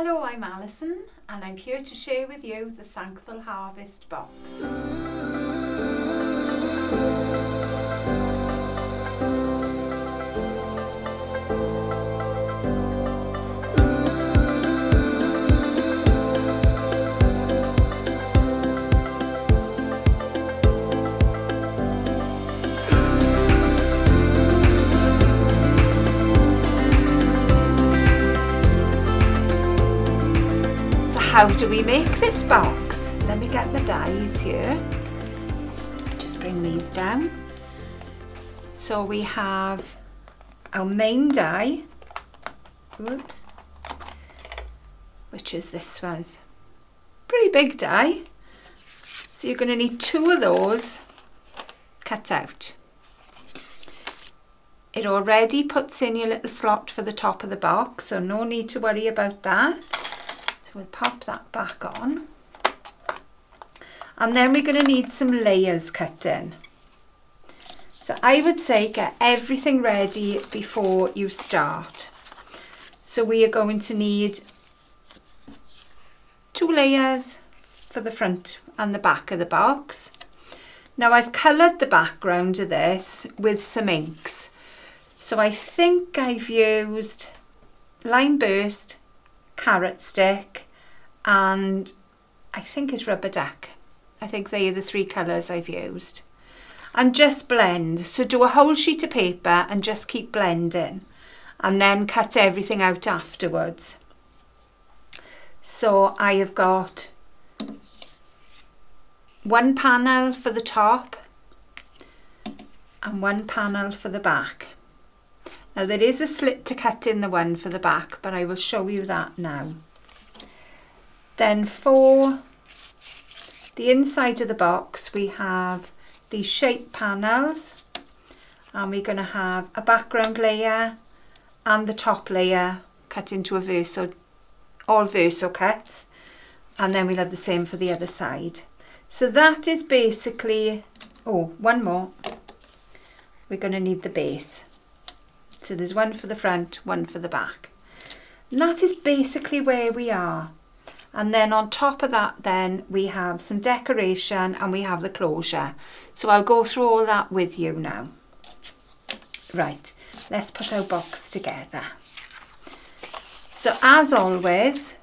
Hello, I'm Alison and I'm here to share with you the Thankful Harvest box. How do we make this box? Let me get the dies here. Just bring these down. So we have our main die, whoops, which is this one. Pretty big die. So you're going to need 2 of those cut out. It already puts in your little slot for the top of the box, so no need to worry about that. So we'll pop that back on. And then we're going to need some layers cut in. So I would say get everything ready before you start. So we are going to need 2 layers for the front and the back of the box. Now I've coloured the background of this with some inks. So I think I've used Lime Burst, Carrot Stick, and I think it's Rubber Duck. I think they are the 3 colours I've used. And just blend. So do a whole sheet of paper and just keep blending. And then cut everything out afterwards. So I have got 1 panel for the top and 1 panel for the back. Now there is a slit to cut in the one for the back, but I will show you that now. Then for the inside of the box we have these shape panels, and we're going to have a background layer and the top layer cut into a Verso, all Verso cuts, and then we'll have the same for the other side. So that is basically, oh, one more, we're going to need the base. So there's 1 for the front, 1 for the back. And that is basically where we are. And then on top of that then we have some decoration and we have the closure. So I'll go through all that with you now. Right, let's put our box together. So as always,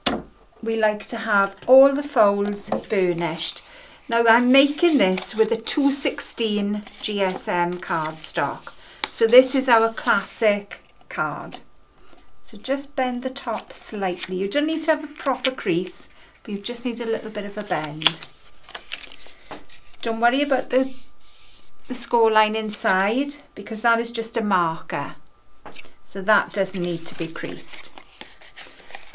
we like to have all the folds burnished. Now I'm making this with a 216 GSM cardstock. So this is our classic card. So just bend the top slightly. You don't need to have a proper crease, but you just need a little bit of a bend. Don't worry about the score line inside, because that is just a marker. So that doesn't need to be creased.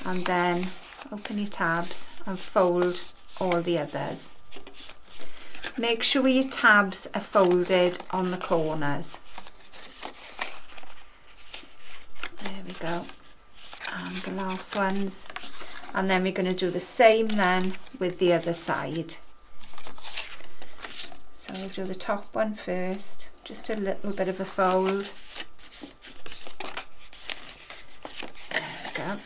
And then open your tabs and fold all the others. Make sure your tabs are folded on the corners. There we go. And the last ones. And then we're going to do the same then with the other side. So we'll do the top one first. Just a little bit of a fold. There we go.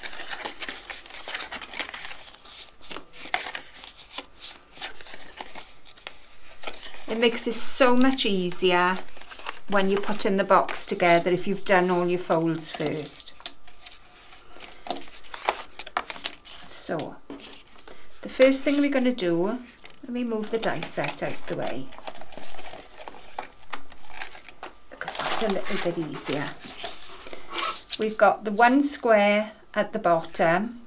It makes it so much easier when you put in the box together if you've done all your folds first. So the first thing we're going to do, let me move the die set out the way, because that's a little bit easier. We've got the 1 square at the bottom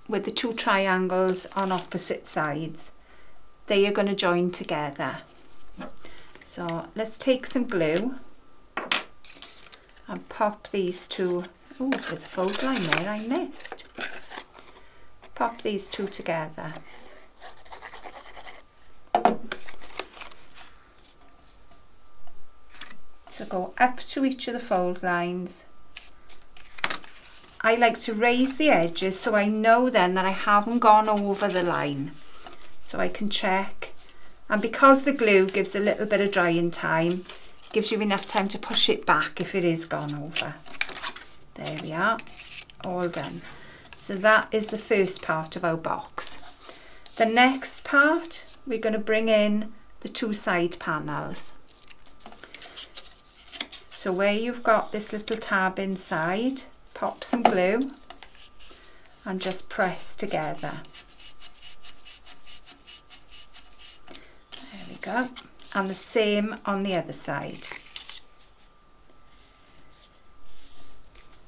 with the 2 triangles on opposite sides. They are going to join together. So let's take some glue and pop these 2. Oh, there's a fold line there I missed. Pop these 2 together. So go up to each of the fold lines. I like to raise the edges so I know then that I haven't gone over the line. So I can check. And because the glue gives a little bit of drying time, gives you enough time to push it back if it is gone over. There we are, all done. So that is the first part of our box. The next part, we're going to bring in the 2 side panels. So where you've got this little tab inside, pop some glue and just press together. There we go. And the same on the other side.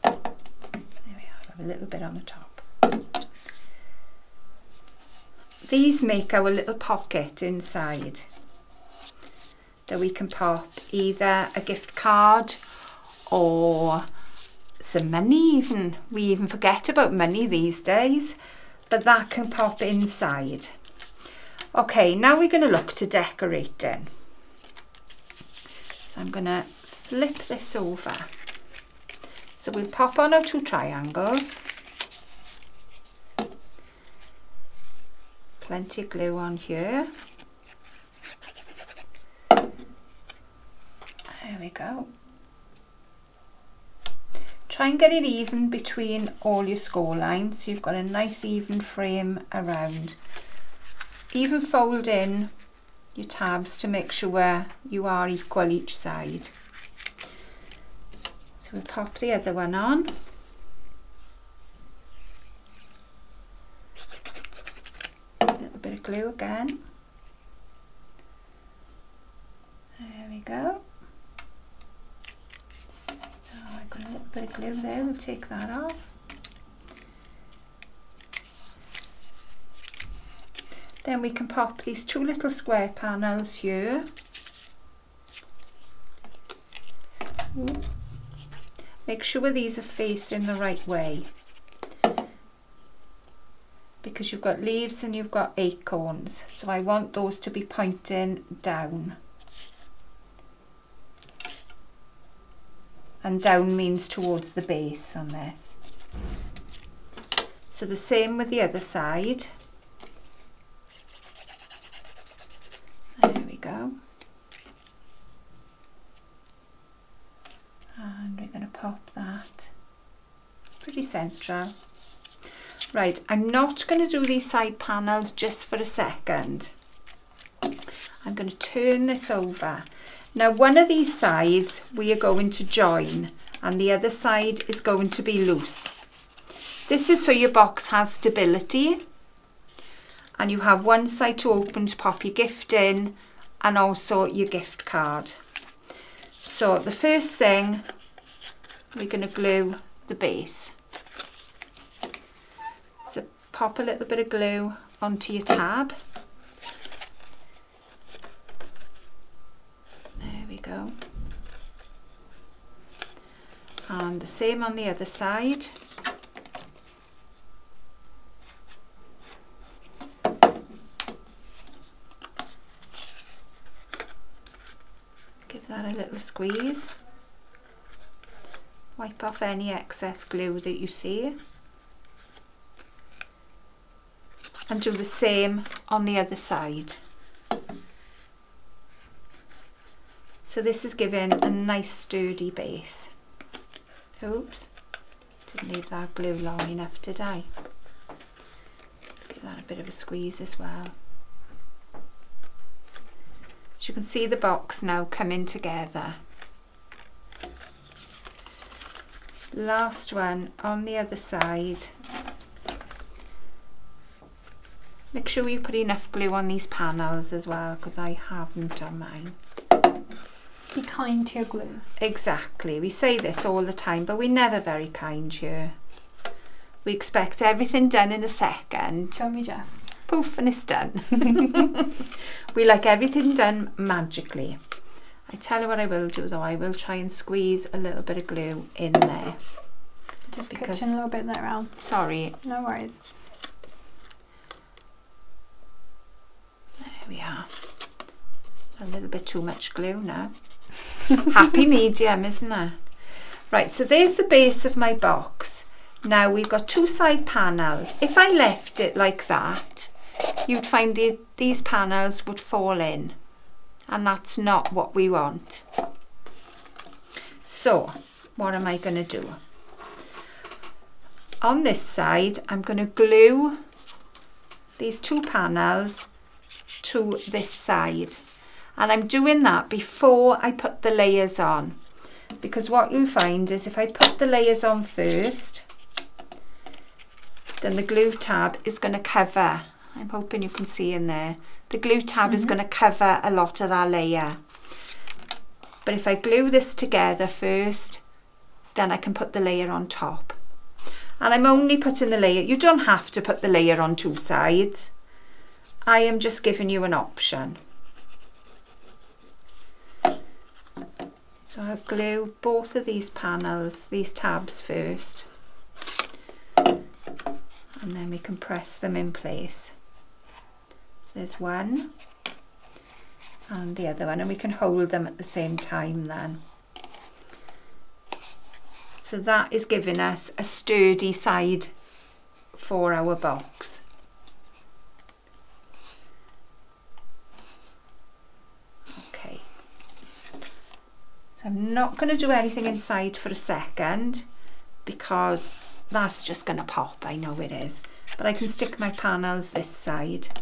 There we are, have a little bit on the top. These make our little pocket inside that we can pop either a gift card or some money even. We even forget about money these days, but that can pop inside. Okay, now we're going to look to decorating. So I'm going to flip this over. So we'll pop on our 2 triangles. Plenty of glue on here. There we go. Try and get it even between all your score lines so you've got a nice even frame around. Even fold in your tabs to make sure you are equal each side. So we'll pop the other one on. Bit of glue again. There we go. So I've got a little bit of glue there, we'll take that off. Then we can pop these 2 little square panels here. Make sure these are facing the right way, because you've got leaves and you've got acorns, so I want those to be pointing down, and down means towards the base on this. So the same with the other side. There we go. And we're going to pop that pretty central. Right, I'm not going to do these side panels just for a second. I'm going to turn this over. Now one of these sides we are going to join and the other side is going to be loose. This is so your box has stability and you have one side to open to pop your gift in and also your gift card. So the first thing, we're going to glue the base. So pop a little bit of glue onto your tab. There we go. And the same on the other side. Give that a little squeeze. Wipe off any excess glue that you see. And do the same on the other side. So this is giving a nice sturdy base. Oops, didn't leave that glue long enough, did I? Give that a bit of a squeeze as well. So you can see the box now coming together. Last one on the other side. Make sure you put enough glue on these panels as well, because I haven't on mine. Be kind to your glue. Exactly, we say this all the time, but we're never very kind here. We expect everything done in a second. Don't we just? Poof, and it's done. We like everything done magically. I tell you what I will do though, I will try and squeeze a little bit of glue in there. Just catching a little bit there around. Sorry. No worries. There we are. A little bit too much glue now. Happy medium, isn't it? Right, so there's the base of my box. Now we've got 2 side panels. If I left it like that, you'd find these panels would fall in. And that's not what we want. So, what am I going to do? on this side, I'm going to glue these 2 panels to this side. And I'm doing that before I put the layers on. Because what you'll find is if I put the layers on first, then the glue tab is going to cover. I'm hoping you can see in there. The glue tab is going to cover a lot of that layer. But if I glue this together first, then I can put the layer on top. And I'm only putting the layer, you don't have to put the layer on 2 sides. I am just giving you an option. So I'll glue both of these panels, these tabs first. And then we can press them in place. So there's one and the other one, and we can hold them at the same time then. So that is giving us a sturdy side for our box. Okay. So I'm not going to do anything inside for a second because that's just going to pop, I know it is. But I can stick my panels this side.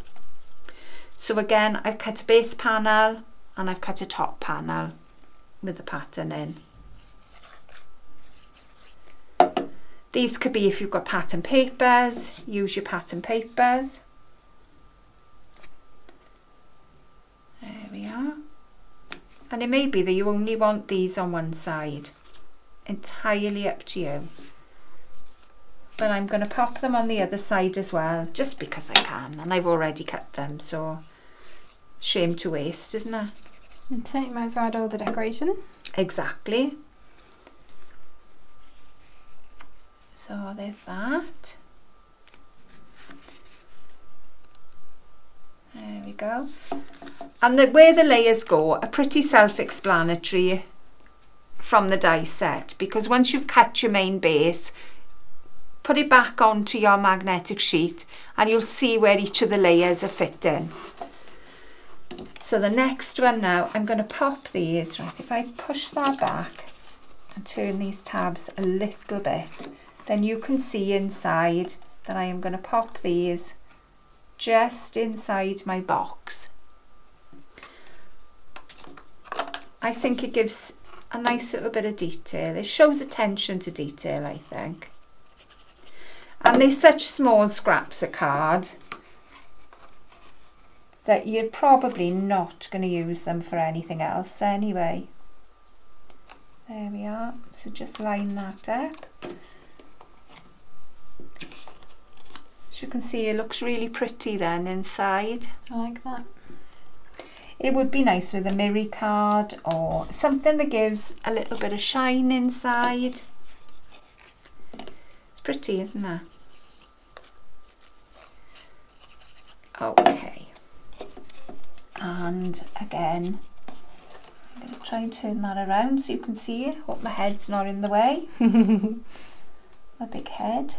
So again, I've cut a base panel and I've cut a top panel with the pattern in. These could be, if you've got pattern papers, use your pattern papers. There we are. And it may be that you only want these on one side. Entirely up to you. But I'm going to pop them on the other side as well, just because I can. And I've already cut them, so shame to waste, isn't it? And so you might as well add all the decoration. Exactly. So there's that. There we go. And where the layers go are pretty self-explanatory from the die set, because once you've cut your main base, put it back onto your magnetic sheet and you'll see where each of the layers are fitting. So the next one now, I'm going to pop these, right, if I push that back and turn these tabs a little bit, then you can see inside that I am going to pop these just inside my box. I think it gives a nice little bit of detail. It shows attention to detail, I think. And they're such small scraps of card that you're probably not going to use them for anything else anyway. There we are. So just line that up. As you can see, it looks really pretty then inside. I like that. It would be nice with a mirror card or something that gives a little bit of shine inside. It's pretty, isn't it? Okay. And again, I'm going to try and turn that around so you can see it. Hope my head's not in the way. My big head.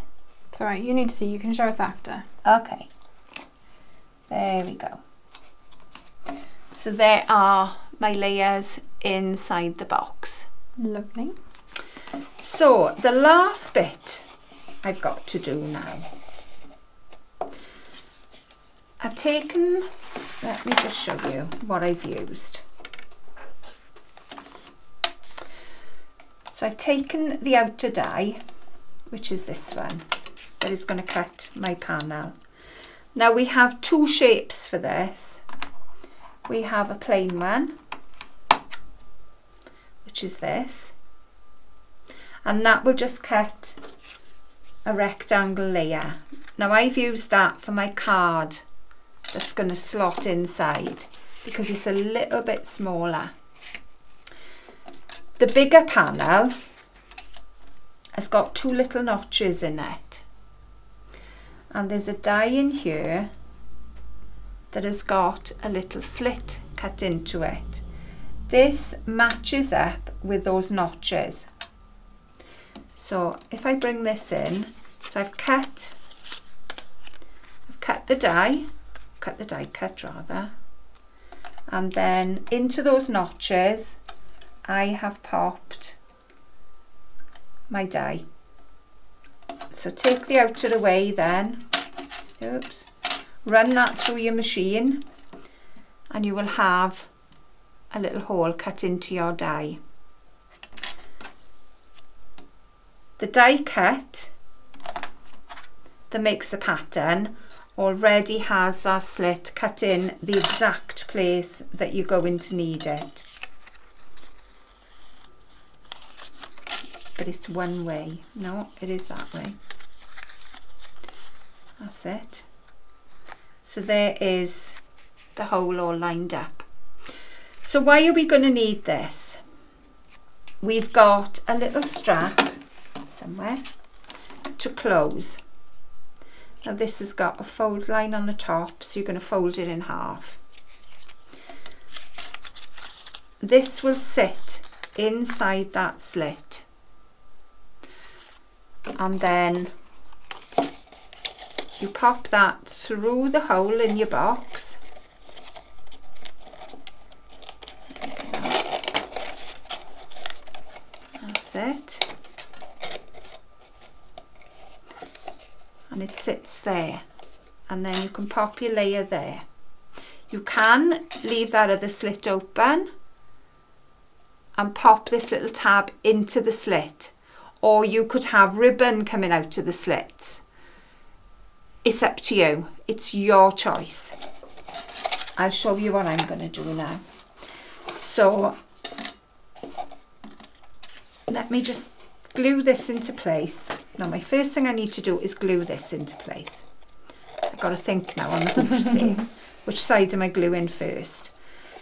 It's alright, you need to see, you can show us after. Okay. There we go. So there are my layers inside the box. Lovely. So the last bit I've got to do now. I've taken, let me just show you what I've used. So I've taken the outer die, which is this one, that is going to cut my panel. Now we have 2 shapes for this. We have a plain one, which is this, and that will just cut a rectangle layer. Now I've used that for my card that's going to slot inside because it's a little bit smaller. The bigger panel has got 2 little notches in it, and there's a die in here that has got a little slit cut into it. This matches up with those notches. So if I bring this in, so I've cut the die cut rather, and then into those notches I have popped my die. So So take the outer away then. Oops. Run that through your machine and you will have a little hole cut into your die. The die cut that makes the pattern already has that slit cut in the exact place that you're going to need it. But it's one way. No, it is that way. That's it. So there is the hole all lined up. So why are we going to need this? We've got a little strap somewhere to close. Now this has got a fold line on the top, so you're going to fold it in half. This will sit inside that slit, and then you pop that through the hole in your box. That's it. And it sits there, and then you can pop your layer there. You can leave that other slit open and pop this little tab into the slit, or you could have ribbon coming out of the slits. It's up to you, it's your choice. I'll show you what I'm going to do now. So let me just glue this into place. Now my first thing I need to do is glue this into place. I've got to think now on the hoof, see which side am I gluing first.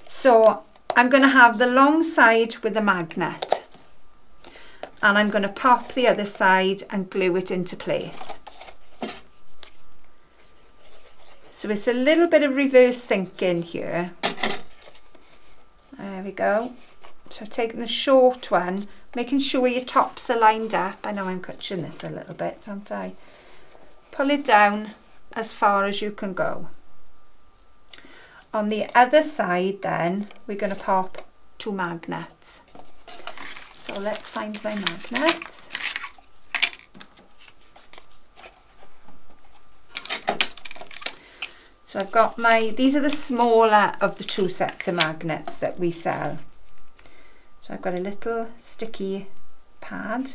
So I'm going to have the long side with the magnet, and I'm going to pop the other side and glue it into place. So it's a little bit of reverse thinking here. There we go. So I've taken the short one, making sure your tops are lined up. I know I'm catching this a little bit, don't I? Pull it down as far as you can go. On the other side then, we're going to pop 2 magnets. So let's find my magnets. So I've got these are the smaller of the 2 sets of magnets that we sell. So I've got a little sticky pad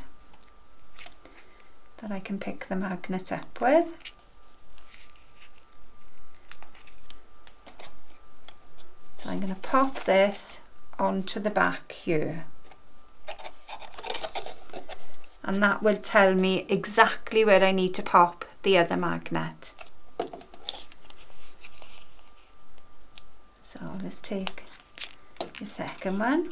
that I can pick the magnet up with. So I'm going to pop this onto the back here. And that will tell me exactly where I need to pop the other magnet. So let's take the second one.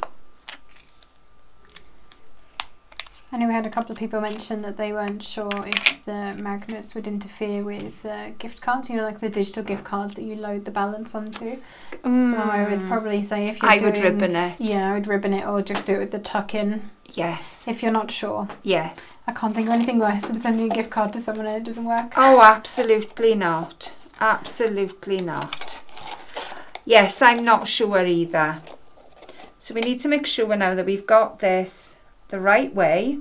I know we had a couple of people mention that they weren't sure if the magnets would interfere with gift cards, you know, like the digital gift cards that you load the balance onto. So I would probably say if you're would ribbon it. Yeah, I would ribbon it, or just do it with the tuck in. Yes. If you're not sure. Yes. I can't think of anything worse than sending a gift card to someone and it doesn't work. Oh, absolutely not. Absolutely not. Yes, I'm not sure either. So we need to make sure now that we've got this the right way.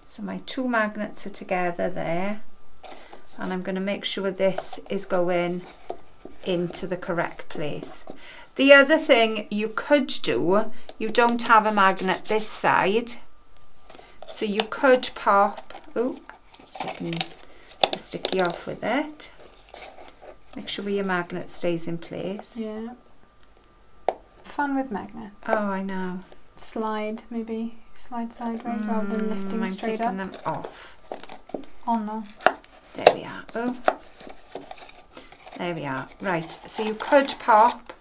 So my 2 magnets are together there, and I'm going to make sure this is going into the correct place. The other thing you could do, you don't have a magnet this side, so you could pop, oh, taking the sticky off with it. Make sure your magnet stays in place. Yeah. Fun with magnets. Oh, I know. Slide sideways rather than lifting I'm straight taking up. them off. Oh no. There we are. Oh, there we are. Right, so you could pop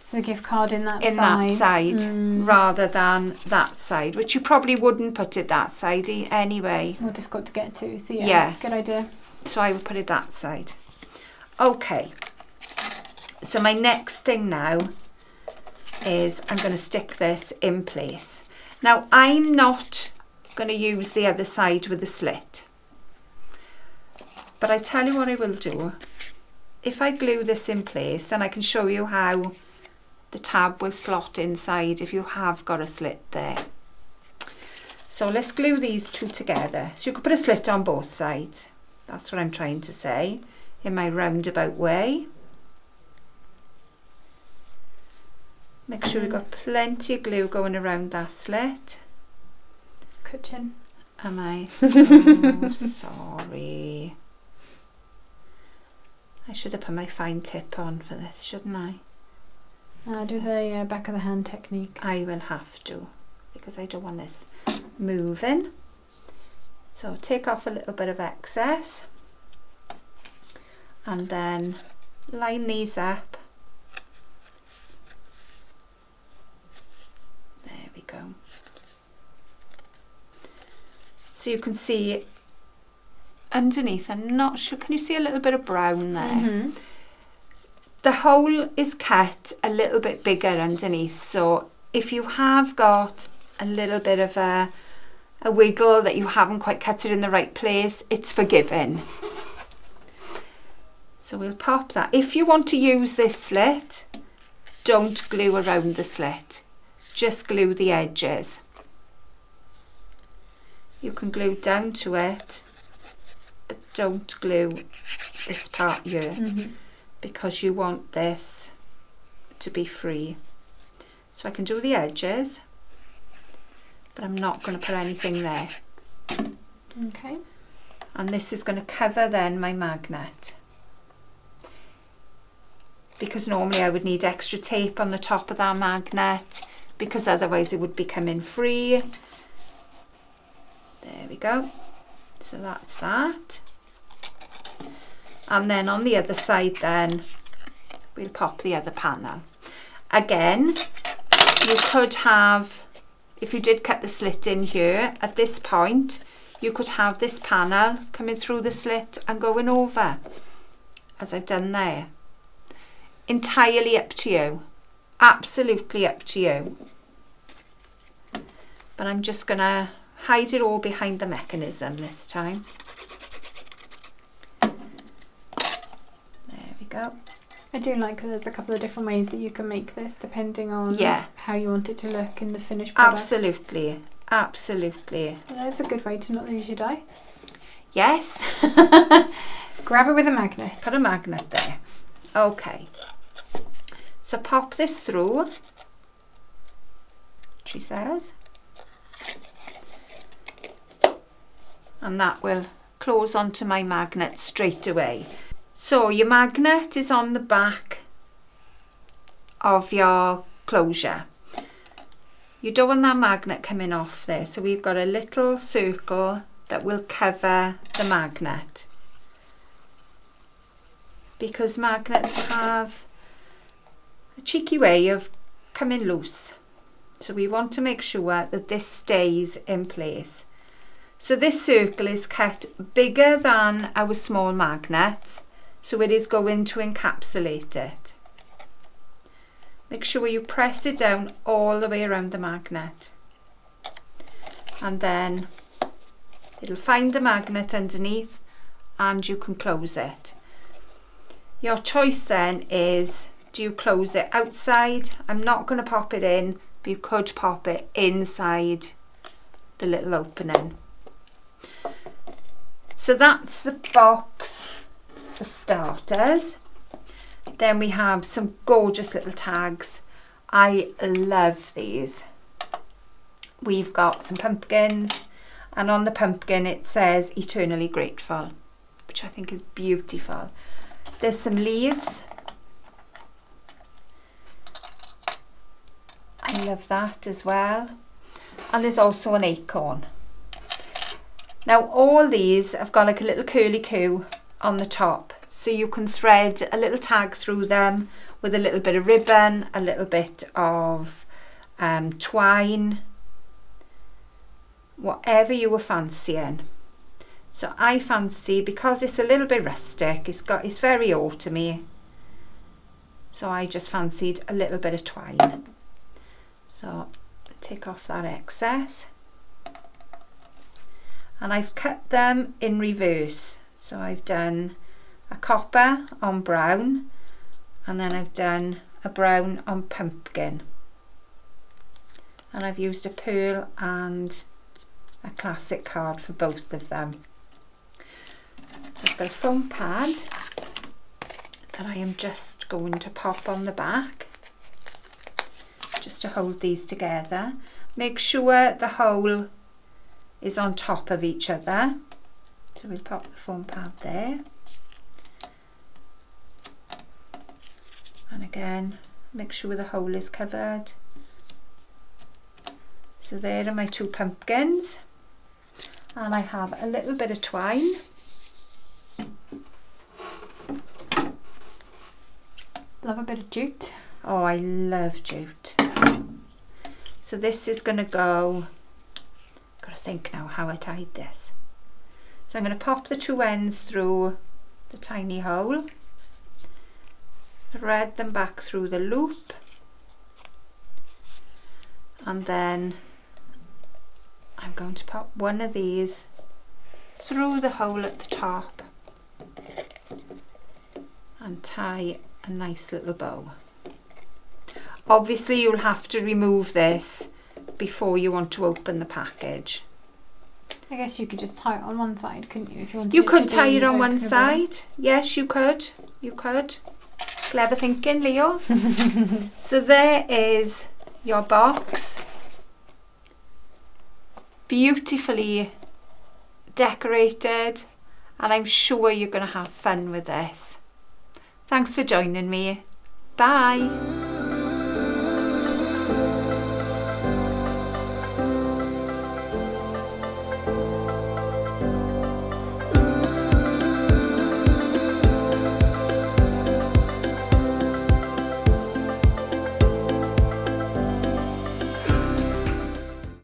the gift card in that side rather than that side, which you probably wouldn't put it that side anyway. More difficult to get to, so yeah, good idea. So I would put it that side. Okay, so my next thing now is I'm going to stick this in place. Now I'm not going to use the other side with the slit, but I tell you what I will do. If I glue this in place, then I can show you how the tab will slot inside if you have got a slit there. So let's glue these two together. So you could put a slit on both sides. That's what I'm trying to say in my roundabout way. Make sure you've got plenty of glue going around that slit. Cutting. Am I? Oh, sorry. I should have put my fine tip on for this, shouldn't I? Do the back of the hand technique. I will have to, because I don't want this moving. So take off a little bit of excess and then line these up. There we go. So you can see underneath, I'm not sure, can you see a little bit of brown there? Mm-hmm. The hole is cut a little bit bigger underneath, so if you have got a little bit of a wiggle that you haven't quite cut it in the right place, it's forgiven. So we'll pop that. If you want to use this slit, don't glue around the slit, just glue the edges. You can glue down to it, but don't glue this part here, mm-hmm. because you want this to be free. So I can do the edges, but I'm not going to put anything there. Okay. And this is going to cover then my magnet, because normally I would need extra tape on the top of that magnet, because otherwise it would be coming free. There we go. So that's that. And then on the other side then, we'll pop the other panel. Again, you could have, if you did cut the slit in here, at this point, you could have this panel coming through the slit and going over, as I've done there. Entirely up to you. Absolutely up to you. But I'm just going to hide it all behind the mechanism this time. There we go. I do like that there's a couple of different ways that you can make this depending on how you want it to look in the finished product. Absolutely, absolutely. Well, that's a good way to not lose your dye. Yes. Grab it with a magnet. Put a magnet there. Okay. So pop this through, she says. And that will close onto my magnet straight away. So your magnet is on the back of your closure. You don't want that magnet coming off there, so we've got a little circle that will cover the magnet, because magnets have a cheeky way of coming loose, so we want to make sure that this stays in place. So this circle is cut bigger than our small magnets, so it is going to encapsulate it. Make sure you press it down all the way around the magnet, and then it'll find the magnet underneath and you can close it. Your choice then is, do you close it outside? I'm not going to pop it in, but you could pop it inside the little opening. So that's the box for starters. Then we have some gorgeous little tags. I love these. We've got some pumpkins, and on the pumpkin it says eternally grateful, which I think is beautiful. There's some leaves. I love that as well. And there's also an acorn. Now all these have got like a little curly cue on the top, so you can thread a little tag through them with a little bit of ribbon, a little bit of twine, whatever you were fancying. So I fancy, because it's a little bit rustic, it's very autumny, so I just fancied a little bit of twine. So take off that excess. And I've cut them in reverse. So I've done a copper on brown, and then I've done a brown on pumpkin. And I've used a pearl and a classic card for both of them. So I've got a foam pad that I am just going to pop on the back just to hold these together. Make sure the hole is on top of each other. So we'll pop the foam pad there. And again, make sure the hole is covered. So there are my 2 pumpkins. And I have a little bit of twine. Love a bit of jute. Oh, I love jute. So this is going to go, got to think now how I tied this. So I'm going to pop the 2 ends through the tiny hole, thread them back through the loop, and then I'm going to pop one of these through the hole at the top and tie a nice little bow. Obviously you'll have to remove this before you want to open the package. I guess you could just tie it on one side, couldn't you? If you wanted You it could to tie be it on one openable. side. Yes, you could. You could. Clever thinking, Leo. So there is your box. Beautifully decorated, and I'm sure you're going to have fun with this. Thanks for joining me. Bye.